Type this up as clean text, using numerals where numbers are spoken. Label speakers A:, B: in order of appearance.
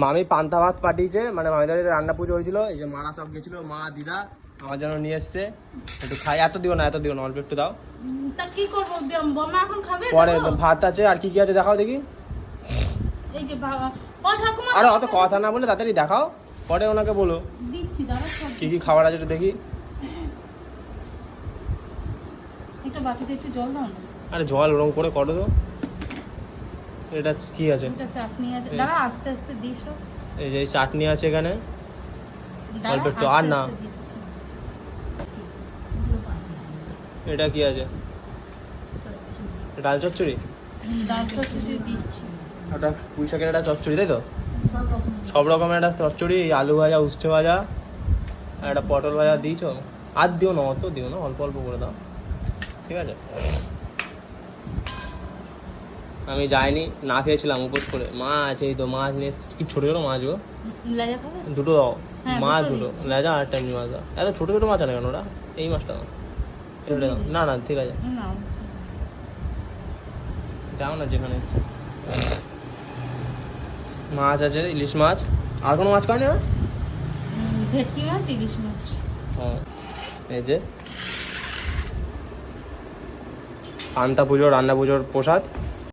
A: মামি পান্তা ভাত পাঠিয়েছে, মানে মামিদের বাড়িতে রান্না পুজো হয়েছিল, এই যে মারা সব গেছিল, মা দিদা আমার জন্য নিয়ে এসছে। একটু খাই, এত দিও না অল্প একটু দাও।
B: তা কি করবো, বোমা এখন খাবে?
A: পরে ভাত আছে, আর কি কি আছে দেখাও দেখি।
B: এই যে বাবা, ও ঠাকুমা,
A: আরে অত কথা না বলে তাড়াতাড়ি দেখাও, পরে ওনাকে বলো
B: দিচ্ছি, দাঁড়া
A: কি কি খাবার আছে একটু দেখি।
B: একটা বাটিতে একটু জল দাও না।
A: আরে জল ওরকম করে করো তো। এটা কি আছে?
B: এটা চাটনি আছে, দাঁড়া আস্তে আস্তে দিস।
A: এই যে চাটনি আছে এখানে, অল্প একটু, আর না। এটা কি আছে? ডাল চচ্চড়ি।
B: ডাল চচ্চড়ি দিচ্ছি।
A: ওটা পুঁই শাকের একটা চচ্চড়ি, তাই তো? সব রকমের একটা চচ্চড়ি, আলু ভাজা, উচ্ছে ভাজা, আর একটা পটল ভাজা দিয়েছো। আর দিও না, অত দিও না, অল্প অল্প করে দাও, ঠিক আছে? আমি যাইনি, না খেয়েছিলাম উপোস করে। মাছ, এই তো মাছ নিয়ে এসেছি। কি ছোটো ছোটো মাছ গো?
B: লেজা খাবে?
A: দুটো দাও।
B: হ্যাঁ,
A: মাছ
B: দুটো
A: দুটো, লেজা আর একটা এমনি মাছ দাও। এত ছোটো ছোটো মাছ আনে কেন ওরা? এই মাছটা দাও, এটা দাও। না না ঠিক আছে,
B: না,
A: দাও না যেখানে ইচ্ছা। মাছ আছে, ইলিশ মাছ। আর কোনো মাছ খাওনি না?
B: ভেটকি মাছ, ইলিশ মাছ।
A: হ্যাঁ, এই যে পান্তা পুজো, রান্না পুজোর প্রসাদ।